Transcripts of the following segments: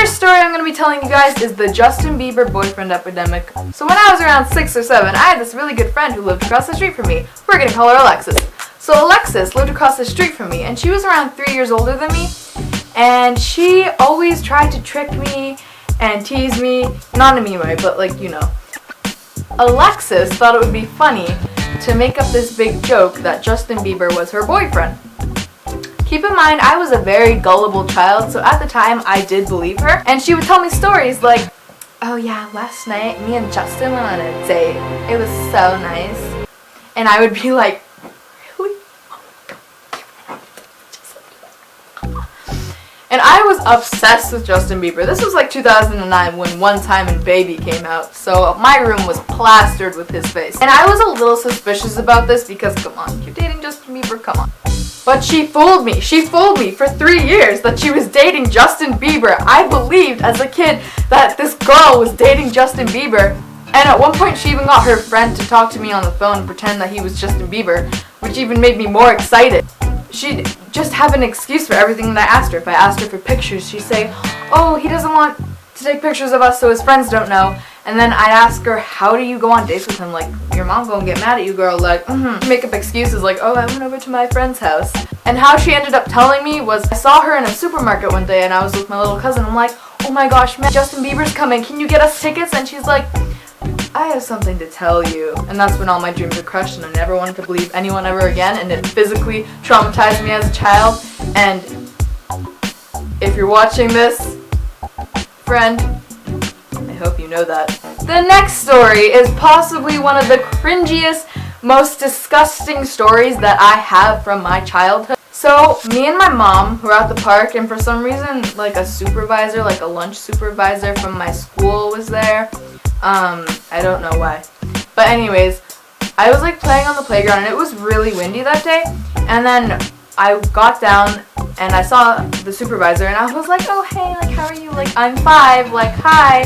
first story I'm going to be telling you guys is the Justin Bieber boyfriend epidemic. So when I was around 6 or 7, I had this really good friend who lived across the street from me. We're going to call her Alexis. So Alexis lived across the street from me, and she was around 3 years older than me, and she always tried to trick me and tease me, not in a mean way, but like, you know. Alexis thought it would be funny to make up this big joke that Justin Bieber was her boyfriend. Keep in mind, I was a very gullible child, so at the time I did believe her, and she would tell me stories like, oh yeah, last night me and Justin went on a date. It was so nice. And I would be like, really? And I was obsessed with Justin Bieber. This was like 2009 when One Time and Baby came out, so my room was plastered with his face. And I was a little suspicious about this because, come on, you're dating Justin Bieber, come on. But she fooled me. She fooled me for 3 years that she was dating Justin Bieber. I believed as a kid that this girl was dating Justin Bieber. And at one point she even got her friend to talk to me on the phone and pretend that he was Justin Bieber, which even made me more excited. She'd just have an excuse for everything that I asked her. If I asked her for pictures, she'd say, oh, he doesn't want to take pictures of us so his friends don't know. And then I'd ask her, how do you go on dates with him? Like, your mom gonna get mad at you, girl. Like, Make up excuses like, oh, I went over to my friend's house. And how she ended up telling me was, I saw her in a supermarket one day and I was with my little cousin. I'm like, oh my gosh, man, Justin Bieber's coming. Can you get us tickets? And she's like, I have something to tell you. And that's when all my dreams were crushed and I never wanted to believe anyone ever again. And it physically traumatized me as a child. And if you're watching this, friend, I hope you know that. The next story is possibly one of the cringiest, most disgusting stories that I have from my childhood. So, me and my mom were at the park, and for some reason, like a supervisor, like a lunch supervisor from my school was there. I don't know why. But anyways, I was like playing on the playground, and it was really windy that day. And then I got down, and I saw the supervisor, and I was like, oh, hey, like, how are you? Like, I'm 5, like, hi.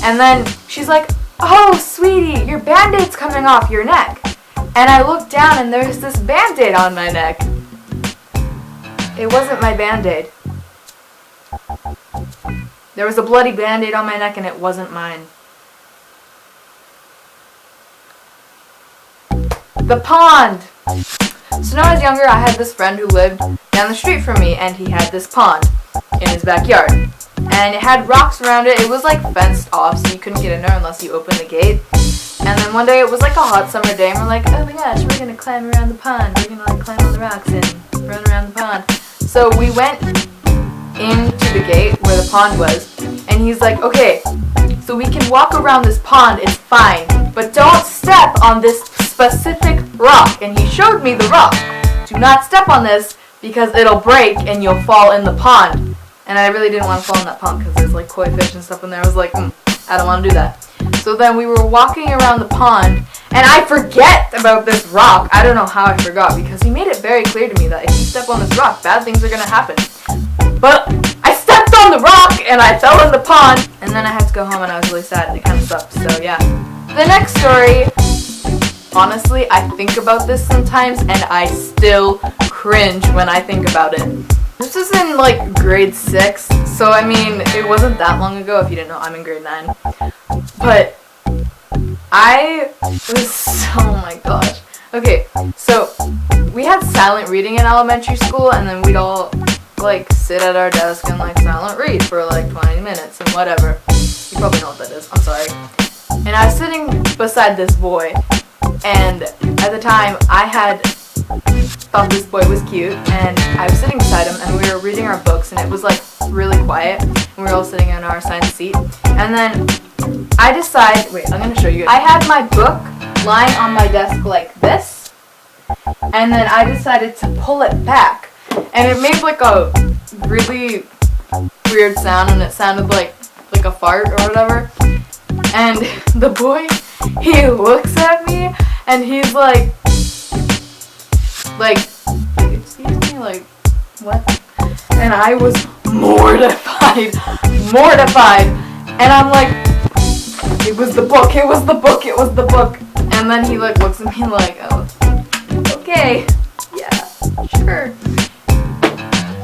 And then she's like, oh, sweetie, your Band-Aid's coming off your neck. And I looked down and there's this Band-Aid on my neck. It wasn't my Band-Aid. There was a bloody Band-Aid on my neck and it wasn't mine. The pond. So when I was younger, I had this friend who lived down the street from me, and he had this pond in his backyard. And it had rocks around it. It was like fenced off, so you couldn't get in there unless you opened the gate. And then one day it was like a hot summer day, and we're like, oh my gosh, we're gonna climb around the pond. We're gonna like climb on the rocks and run around the pond. So we went into the gate where the pond was, and he's like, okay, so we can walk around this pond, it's fine, but don't step on this specific rock. And he showed me the rock. Do not step on this because it'll break and you'll fall in the pond. And I really didn't want to fall in that pond because there's like koi fish and stuff in there. I was like, I don't want to do that. So then we were walking around the pond, and I forget about this rock. I don't know how I forgot because he made it very clear to me that if you step on this rock, bad things are going to happen. But I stepped on the rock and I fell in the pond, and then I had to go home and I was really sad and it kind of sucked. So yeah. The next story, honestly, I think about this sometimes and I still cringe when I think about it. This was in like grade 6, so I mean, it wasn't that long ago. If you didn't know, I'm in grade 9. But I was, oh my gosh. Okay, so we had silent reading in elementary school, and then we'd all like sit at our desk and like silent read for like 20 minutes and whatever. You probably know what that is, I'm sorry. And I was sitting beside this boy, and at the time I had thought this boy was cute, and I was sitting beside him and we were reading our books, and it was like really quiet and we were all sitting in our assigned seat. And then I decide, wait, I'm gonna show you. I had my book lying on my desk like this, and then I decided to pull it back, and it made like a really weird sound, and it sounded like a fart or whatever. And the boy, he looks at me and he's like, excuse me, like, what? And I was mortified. And I'm like, it was the book. And then he like looks at me like, oh, okay, yeah, sure.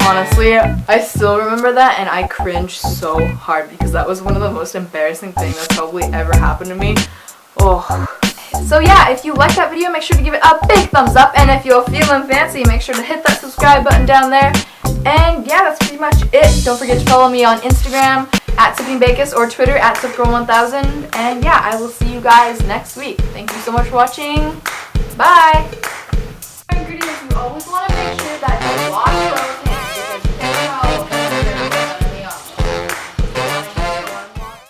honestly, I still remember that and I cringed so hard because that was one of the most embarrassing things that's probably ever happened to me. Oh. So yeah, if you like that video, make sure to give it a big thumbs up, and if you're feeling fancy, make sure to hit that subscribe button down there. And yeah, that's pretty much it. Don't forget to follow me on Instagram @SippingBacus or Twitter @SipGirl1000. And yeah, I will see you guys next week. Thank you so much for watching. Bye!